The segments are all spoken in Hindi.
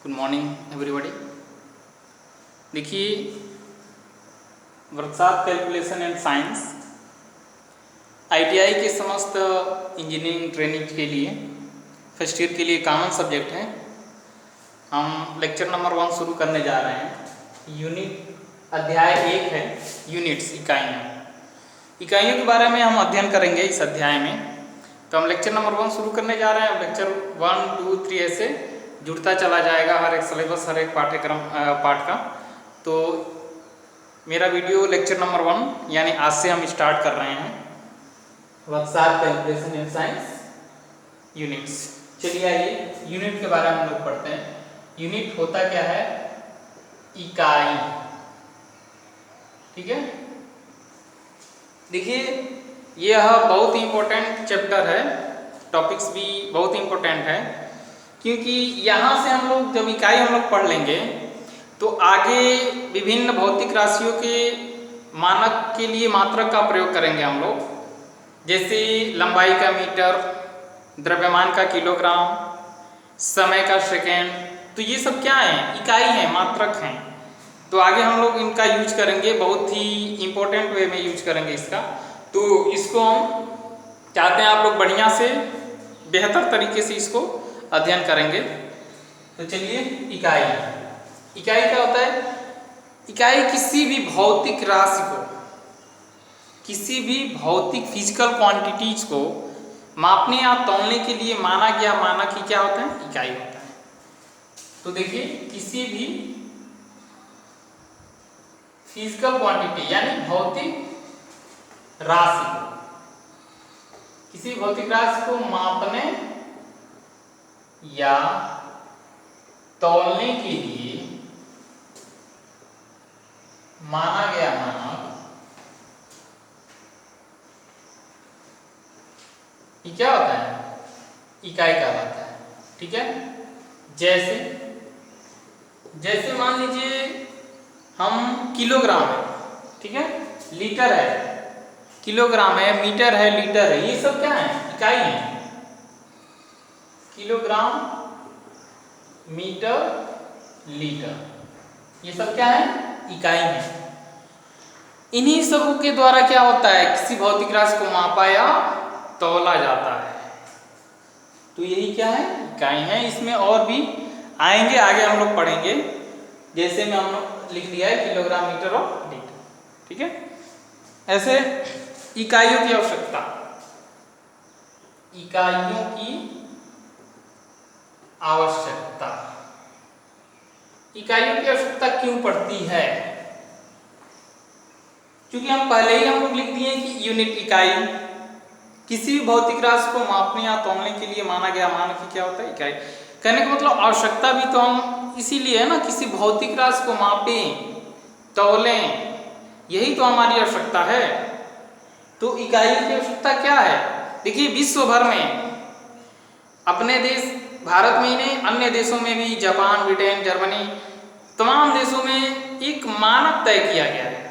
Good morning everybody. देखिए, workshop calculation and science ITI के समस्त इंजीनियरिंग ट्रेनिंग के लिए फर्स्ट ईयर के लिए कॉमन सब्जेक्ट है। हम लेक्चर नंबर 1 शुरू करने जा रहे हैं। यूनिट अध्याय 1 है, यूनिट्स इकाइयाँ। इकाइयों के बारे में हम अध्ययन करेंगे इस अध्याय में। तो हम लेक्चर नंबर 1 शुरू करने जा रहे हैं। लेक्चर 1, 2, 3 ऐसे जुड़ता चला जाएगा हर एक सिलेबस, हर एक पाठ्यक्रम पाठ का। तो मेरा वीडियो लेक्चर नंबर 1 यानी आज से हम स्टार्ट कर रहे हैं workshop calculation and science units. चलिए आइए यूनिट के बारे में हम लोग पढ़ते हैं। यूनिट होता क्या है? इकाई। ठीक है, देखिए यह बहुत ही इम्पोर्टेंट चैप्टर है, टॉपिक्स भी बहुत इम्पोर्टेंट है, क्योंकि यहाँ से हम लोग जब इकाई हम लोग पढ़ लेंगे तो आगे विभिन्न भौतिक राशियों के मानक के लिए मात्रक का प्रयोग करेंगे हम लोग। जैसे लंबाई का मीटर, द्रव्यमान का किलोग्राम, समय का सेकेंड, तो ये सब क्या है? इकाई हैं, मात्रक हैं। तो आगे हम लोग इनका यूज करेंगे, बहुत ही इम्पोर्टेंट वे में यूज करेंगे इसका। तो इसको हम चाहते हैं आप लोग बढ़िया से बेहतर तरीके से इसको अध्ययन करेंगे। तो चलिए, इकाई। इकाई क्या होता है? इकाई किसी भी भौतिक राशि को, किसी भी भौतिक फिजिकल क्वांटिटीज को मापने या तौलने के लिए माना गया मानक ही क्या होता है? इकाई होता है। तो देखिए, किसी भी फिजिकल क्वांटिटी यानी भौतिक राशि को, किसी भौतिक राशि को मापने या तौलने के लिए माना गया मानक ये क्या होता है? इकाई कहलाता है। ठीक है, जैसे जैसे मान लीजिए हम किलोग्राम है, ठीक है, लीटर है, किलोग्राम है, मीटर है, लीटर है, ये सब क्या है? इकाई है। किलोग्राम, मीटर, लीटर, ये सब क्या है? इकाई है। इन्हीं सबों के द्वारा क्या होता है? किसी भौतिक राशि को मापा या तौला जाता है। तो यही क्या है? इकाई है। इसमें और भी आएंगे, आगे हम लोग पढ़ेंगे। जैसे में हम लोग लिख दिया है किलोग्राम, मीटर और लीटर। ठीक है, ऐसे इकाइयों की आवश्यकता, इकाइयों की आवश्यकता, इकाइयों की आवश्यकता क्यों पड़ती है? क्योंकि हम पहले ही हम लोग लिख दिए कि यूनिट इकाई किसी भी भौतिक राशि को मापने या तौलने के लिए माना गया मानक ही क्या होता है? इकाई। कहने का मतलब आवश्यकता भी तो हम इसीलिए है ना, किसी भौतिक राशि को मापें, तौलें, यही तो हमारी आवश्यकता है। तो इकाइयों की आवश्यकता क्या है? देखिए, विश्व भर में, अपने देश भारत में ही नहीं, अन्य देशों में भी, जापान, ब्रिटेन, जर्मनी, तमाम देशों में एक मानक तय किया गया है।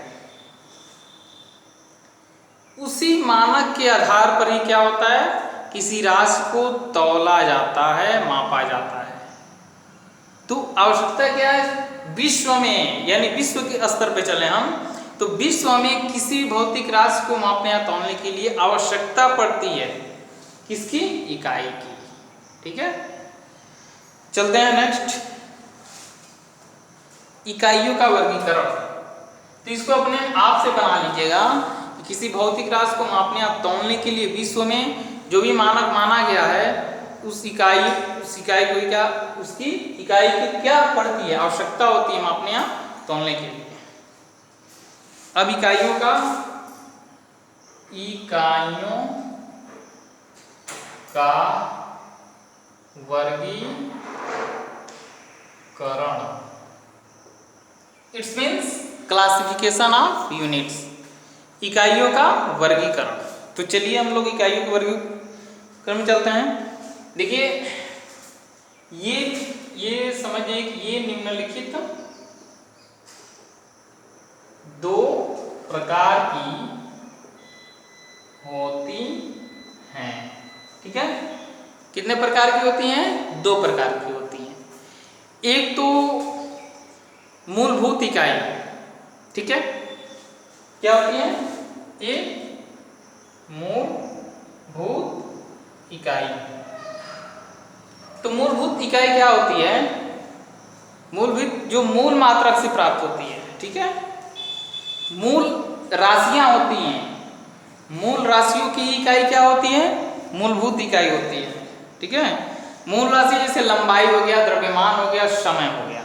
उसी मानक के आधार पर ही क्या होता है? किसी राशि को तौला जाता है, मापा जाता है। तो आवश्यकता क्या है? विश्व में, यानी विश्व के स्तर पे चले हम, तो विश्व में किसी भौतिक राशि को मापने या तौलने के लिए आवश्यकता पड़ती है किसकी? इकाई की। ठीक है, चलते हैं नेक्स्ट, इकाइयों का वर्गीकरण। तो इसको अपने आप से बना लीजिएगा। किसी भौतिक राशि को मापने या तौलने के लिए विश्व में जो भी मानक माना गया है, उस इकाई को क्या, उसकी इकाई की क्या पड़ती है? आवश्यकता होती है मापने या तौलने के लिए। अब इकाइयों का वर्गीकरण, it's means classification of units, इकाइयों का वर्गीकरण। तो चलिए हम लोग इकाइयों के वर्गीकरण में चलते हैं। देखिए, ये समझिए कि ये निम्नलिखित 2 प्रकार की होती हैं। ठीक है, कितने प्रकार की होती हैं? 2 प्रकार की होती हैं। एक तो मूलभूत इकाई, ठीक है, क्या होती है? एक मूलभूत इकाई। तो मूलभूत इकाई क्या होती है? मूलभूत जो मूल मात्रक से प्राप्त होती है, ठीक है। मूल राशियां होती हैं, मूल राशियों की इकाई क्या होती है? मूलभूत इकाई होती है, ठीक है। मूल राशि जैसे लंबाई हो गया, द्रव्यमान हो गया, समय हो गया।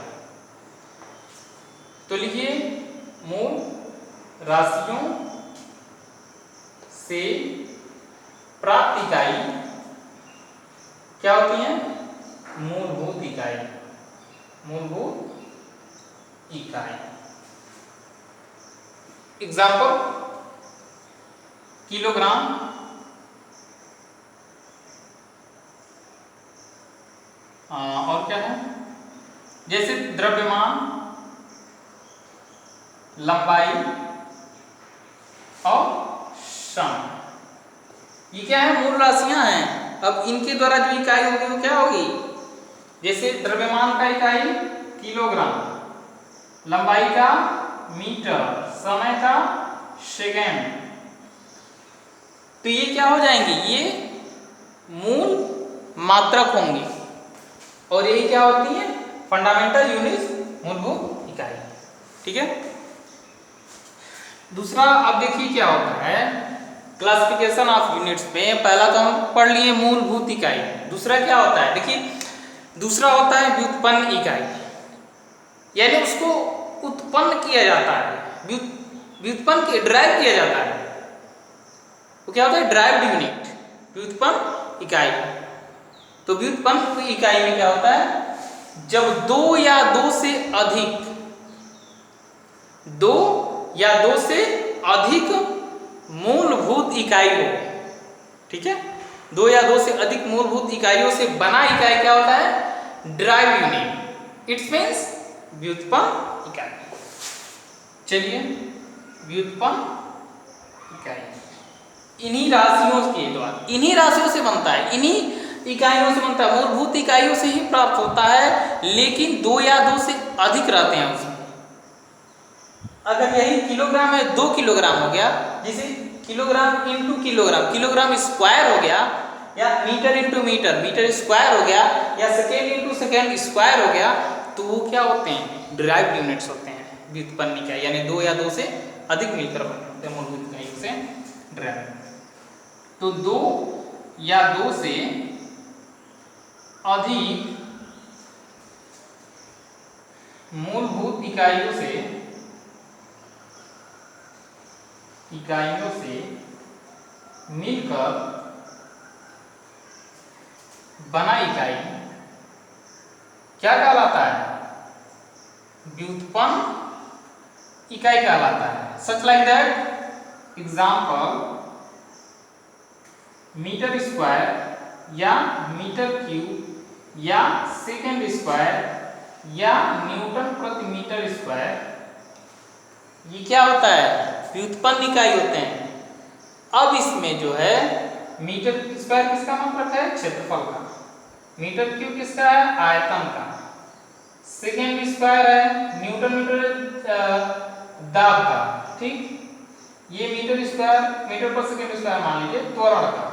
तो लिखिए मूल राशियों से प्राप्त इकाई क्या होती है? मूलभूत इकाई। मूलभूत इकाई एग्जाम्पल किलोग्राम, और क्या है? जैसे द्रव्यमान, लंबाई और समय, ये क्या है? मूल राशियां हैं। अब इनके द्वारा जो इकाई होगी वो क्या होगी? जैसे द्रव्यमान का इकाई किलोग्राम, लंबाई का मीटर, समय का सेकेंड। तो ये क्या हो जाएंगे? ये मूल मात्रक होंगे और यही क्या होती है? फंडामेंटल यूनिट्स, मूलभूत इकाई, ठीक है। दूसरा अब देखिए क्या होता है क्लासिफिकेशन ऑफ यूनिट्स में। पहला तो हम पढ़ लिए मूलभूत इकाई। दूसरा क्या होता है? देखिए दूसरा होता है व्युत्पन्न इकाई, यानी उसको उत्पन्न किया जाता है, व्युत्पन्न ड्राइव किया जाता है। वो क्या होता है? ड्राइव्ड यूनिट, व्युत्पन्न इकाई। तो व्युत्पन्न इकाई में क्या होता है? जब दो या दो से अधिक मूलभूत इकाई हो, ठीक है, दो या दो से अधिक मूलभूत इकाइयों से बना इकाई क्या होता है? ड्राइव यूनिट, इट्स मीन्स व्युत्पन्न इकाई। चलिए व्युत्पन्न इकाई इन्हीं राशियों के द्वारा, इन्हीं राशियों से बनता है, इन्हीं इकाइयों से बनता है, मूलभूत इकाइयों से ही प्राप्त होता है, लेकिन दो या दो से अधिक रहते हैं उसमें। अगर यही किलोग्राम है, 2 किलोग्राम हो गया, जैसे kilogram into kilogram, kilogram square हो गया, या metre into metre, metre square हो गया, या सेकेंड इंटू सेकेंड स्क्वायर हो गया, तो वो क्या होते हैं? डिराइव्ड यूनिट्स होते हैं, व्युत्पन्न इकाई, यानी दो या दो से अधिक मिलकर बने होते हैं मूलभूत इकाइयों से डिराइव्ड। तो दो या दो से अधिक मूलभूत इकाइयों से मिलकर बना इकाई क्या कहलाता है? व्युत्पन्न इकाई कहलाता है। Such like that example metre square या मीटर क्यूब या सेकेंड स्क्वायर या न्यूटन प्रति मीटर स्क्वायर, ये क्या होता है? व्युत्पन्न इकाई होते हैं। अब इसमें जो है मीटर स्क्वायर किसका मात्रक है? क्षेत्रफल का। मीटर क्यूब किसका है? आयतन का। सेकेंड स्क्वायर है न्यूटन मीटर दाब का, ठीक। ये मीटर स्क्वायर, मीटर पर सेकेंड स्क्वायर मान लीजिए त्वरण का।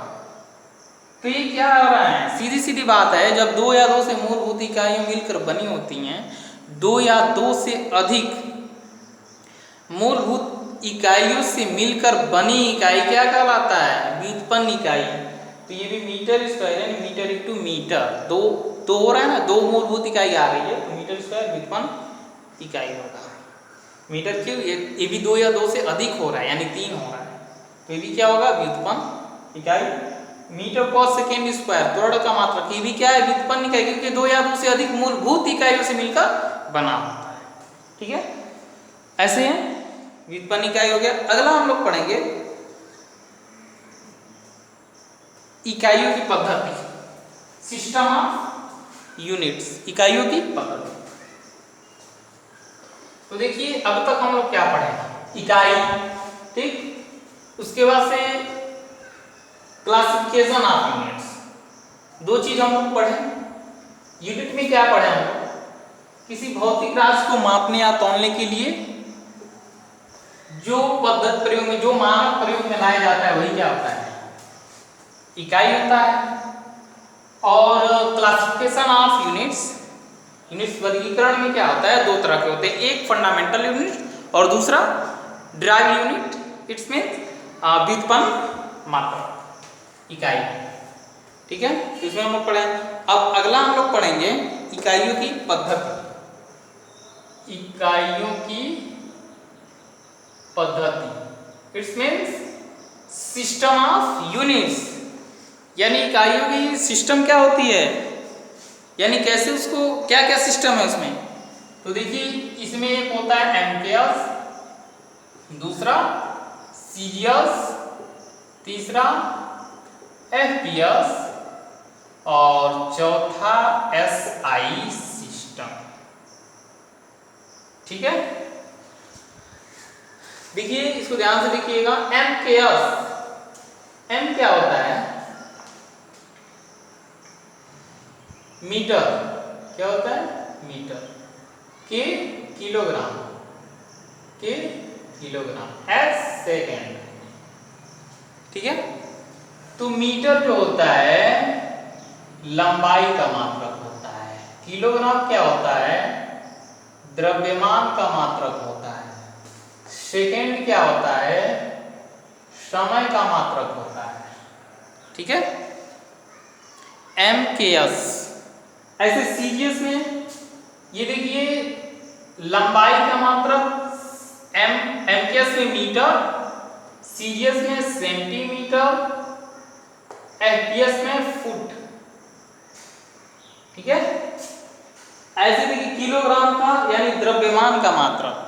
तो ये क्या हो रहा है? सीधी सीधी बात है, जब दो या दो से मूलभूत इकाइयां मिलकर बनी होती हैं, दो या दो से अधिक मूलभूत इकाइयों से मिलकर बनी इकाई क्या कहलाता है? व्युत्पन्न इकाई। तो ये भी मीटर स्क्वायर है, मीटर इंटू मीटर, दो हो रहा है ना, दो मूलभूत इकाई आ रही है, तो मीटर स्क्वायर व्युत्पन्न इकाई होगा। मीटर क्यों? ये भी दो या दो से अधिक हो रहा है, यानी 3 हो रहा है, तो ये भी क्या होगा? व्युत्पन्न इकाई। मीटर पर सेकेंड स्क्वायर त्वरण का मात्रक, ये भी क्या है? व्युत्पन्न इकाई, क्योंकि दो या दो से अधिक मूलभूत इकाइयों से मिलकर बना होता है, ठीक है। ऐसे है व्युत्पन्न इकाई हो गया। अगला हम लोग पढ़ेंगे इकाइयों की पद्धति, सिस्टम ऑफ यूनिट्स, इकाइयों की पद्धति। तो देखिए अब तक हम लोग क्या पढ़े? इकाई, ठीक। उसके बाद से क्लासिफिकेशन ऑफ यूनिट्स, दो चीज हम लोग पढ़े। यूनिट में क्या पढ़े हम लोग? किसी भौतिक राशि को मापने या तौलने के लिए जो पद्धत प्रयोग में, जो मानक प्रयोग में लाया जाता है, वही क्या होता है? इकाई होता है। और क्लासिफिकेशन ऑफ यूनिट्स, यूनिट्स वर्गीकरण में क्या होता है? दो तरह के होते हैं, एक फंडामेंटल यूनिट और दूसरा ड्राइव यूनिट। इट्स मीन व्युत्पन्न मात्रक, इकाई। ठीक है, तो इसमें हम लोग पढ़े। अब अगला हम लोग पढ़ेंगे इकाइयों की पद्धति। इकाइयों की पद्धति, it's means system of units, यानी इकाइयों की सिस्टम क्या होती है, यानी कैसे उसको, क्या क्या सिस्टम है उसमें। तो देखिए, इसमें एक होता है एमकेएस, दूसरा सीजीएस, तीसरा एफपीएस और चौथा एसआई सिस्टम। ठीक है, देखिए इसको ध्यान से देखिएगा। एमकेएस, एम क्या होता है? मीटर। क्या होता है? मीटर। के किलोग्राम, के किलोग्राम। S second. ठीक है, तो मीटर जो होता है लंबाई का मात्रक होता है, किलोग्राम क्या होता है? द्रव्यमान का मात्रक होता है, सेकेंड क्या होता है? समय का मात्रक होता है। ठीक है, एमकेएस। ऐसे सीजीएस में ये देखिए, लंबाई का मात्रक एमकेएस में मीटर, सीजीएस में सेंटीमीटर, एफपीएस में फुट। ठीक है, ऐसे देखिए किलोग्राम का यानी द्रव्यमान का मात्रक,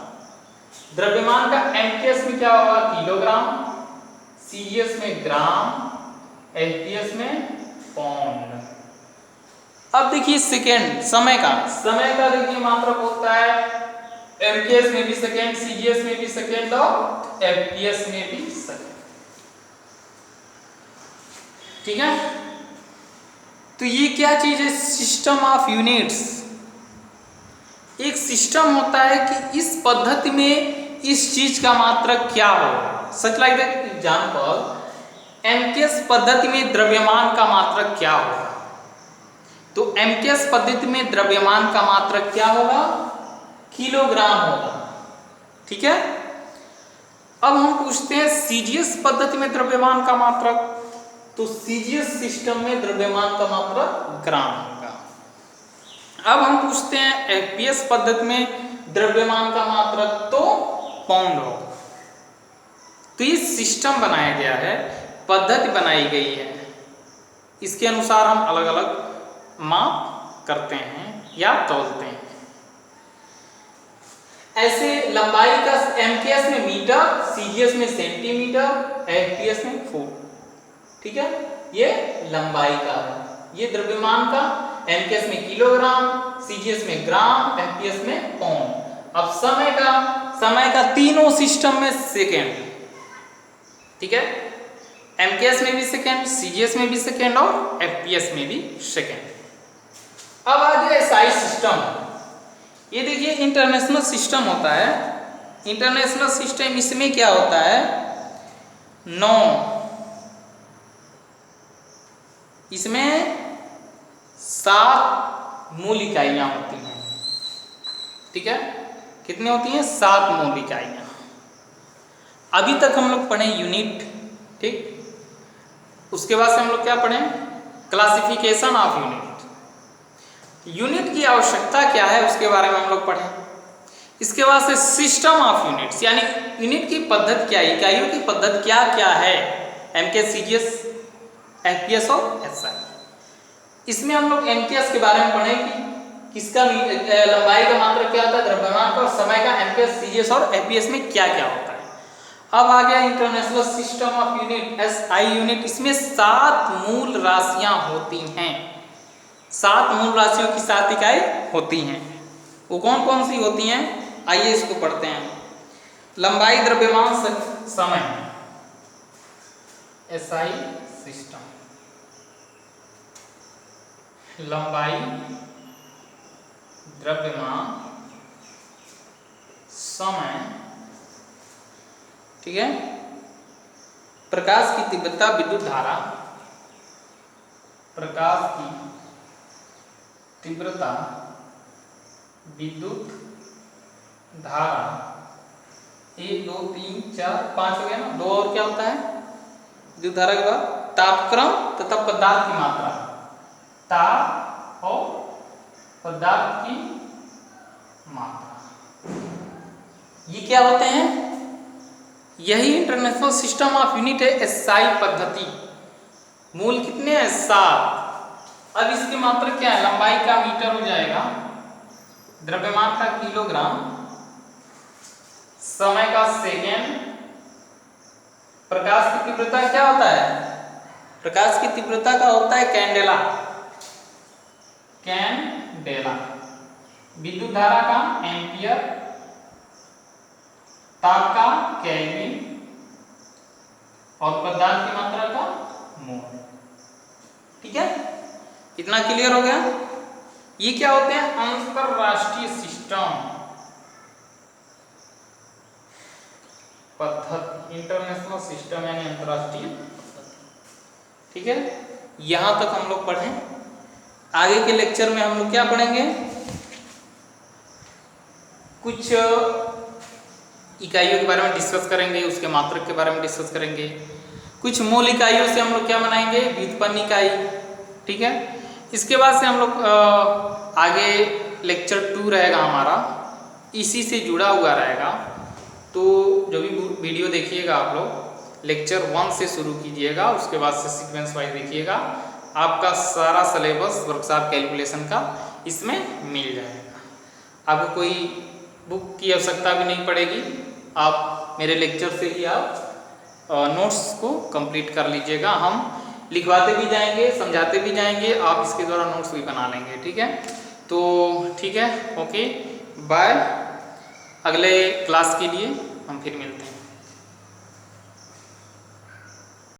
द्रव्यमान का एमकेएस में क्या होगा? किलोग्राम, सीजीएस में ग्राम, एफपीएस में पाउंड। अब देखिए सेकेंड, समय का, समय का देखिए मात्रक होता है एमकेएस में भी सेकेंड, सीजीएस में भी सेकेंड और एफपीएस में भी सेकेंड। ठीक है, तो ये क्या चीज है? System of units. एक सिस्टम होता है कि इस पद्धति में इस चीज का मात्रक क्या होगा। सच लाइक दैट एग्जांपल, एमकेएस पद्धति में द्रव्यमान का मात्रक क्या होगा? तो एमकेएस पद्धति में द्रव्यमान का मात्रक क्या होगा? किलोग्राम होगा। ठीक है, अब हम पूछते हैं सीजीएस पद्धति में द्रव्यमान का मात्रक, तो सीजीएस सिस्टम में द्रव्यमान का मात्रक ग्राम होगा। अब हम पूछते हैं एफपीएस पद्धति में द्रव्यमान का मात्रक, तो पाउंड होगा। तो ये सिस्टम बनाया गया है, पद्धति बनाई गई है, इसके अनुसार हम अलग अलग माप करते हैं या तौलते हैं। ऐसे लंबाई का एमकेएस में मीटर, सीजीएस में सेंटीमीटर, एफपीएस में फुट। ठीक है, ये लंबाई का है। ये द्रव्यमान का एमकेएस में किलोग्राम, सीजीएस में ग्राम, एफपीएस में पाउंड। अब समय का, समय का तीनों सिस्टम में सेकेंड। ठीक है, एमकेएस में भी सेकेंड, सीजीएस में भी सेकेंड और एफपीएस में भी सेकेंड। अब आ गया एसआई सिस्टम। ये देखिए इंटरनेशनल सिस्टम होता है। इंटरनेशनल सिस्टम, इसमें क्या होता है? 9, इसमें 7 मूल इकाइयां होती हैं। ठीक है, कितनी होती हैं? 7 मूल इकाइयां। अभी तक हम लोग पढ़े यूनिट। ठीक, उसके बाद से हम लोग क्या पढ़े? Classification of unit. यूनिट की आवश्यकता क्या है उसके बारे में हम लोग पढ़े। इसके बाद से सिस्टम ऑफ यूनिट्स, यानी यूनिट की पद्धति क्या है, इकाइयों की पद्धति क्या क्या है, एमकेएस, सीजीएस, एफपीएस और एसआई। इसमें हम लोग एमकेएस के बारे में पढ़े कि किसका लंबाई का मात्रक क्या होता है, द्रव्यमान का, और समय का एमकेएस, सीजीएस और एफपीएस में क्या क्या होता है। अब आ गया international system of unit, SI unit. इसमें 7 मूल राशियां होती हैं। 7 मूल राशियों की 7 इकाई होती हैं। वो कौन कौन सी होती हैं? आइए इसको पढ़ते हैं। लंबाई, द्रव्यमान, समय, एसआई सिस्टम। लंबाई, द्रव्यमान समय, ठीक है, प्रकाश की तीव्रता, विद्युत धारा, प्रकाश की तीव्रता, विद्युत धारा, 1 2 3 4 5 हो गया ना, 2 और क्या होता है विद्युत धारा के बाद, तापक्रम तथा पदार्थ की मात्रा, ताप और पदार्थ की मात्रा, ये क्या होते हैं, यही इंटरनेशनल सिस्टम ऑफ यूनिट है एसआई पद्धति। मूल कितने हैं 7। अब इसकी मात्रा क्या है, लंबाई का मीटर हो जाएगा, द्रव्यमान का किलोग्राम, समय का सेकेंड, प्रकाश की तीव्रता क्या होता है, प्रकाश की तीव्रता का होता है कैंडेला, कैंडेला, विद्युत धारा का एम्पियर, ताप का केल्विन और पदार्थ की मात्रा का मोल। ठीक है, इतना क्लियर हो गया। ये क्या होते हैं, अंतरराष्ट्रीय सिस्टम पद्धति, इंटरनेशनल सिस्टम यानी अंतरराष्ट्रीय पद्धति। ठीक है, यहां तक हम लोग पढ़े। आगे के लेक्चर में हम लोग क्या पढ़ेंगे, कुछ इकाइयों के बारे में डिस्कस करेंगे, उसके मात्रक के बारे में डिस्कस करेंगे, कुछ मूल इकाइयों से हम लोग क्या बनाएंगे, व्युत्पन्न इकाई। ठीक है, इसके बाद से हम लोग आगे लेक्चर 2 रहेगा हमारा, इसी से जुड़ा हुआ रहेगा। तो जो भी वीडियो देखिएगा आप लोग लेक्चर 1 से शुरू कीजिएगा, उसके बाद से सीक्वेंस वाइज देखिएगा, आपका सारा सिलेबस वर्कशॉप कैलकुलेशन का इसमें मिल जाएगा। आपको कोई बुक की आवश्यकता भी नहीं पड़ेगी, आप मेरे लेक्चर से ही आप नोट्स को कंप्लीट कर लीजिएगा। हम लिखवाते भी जाएंगे, समझाते भी जाएंगे, आप इसके द्वारा नोट्स भी बना लेंगे। ठीक है, तो ठीक है, ओके बाय। अगले क्लास के लिए हम फिर मिलते हैं।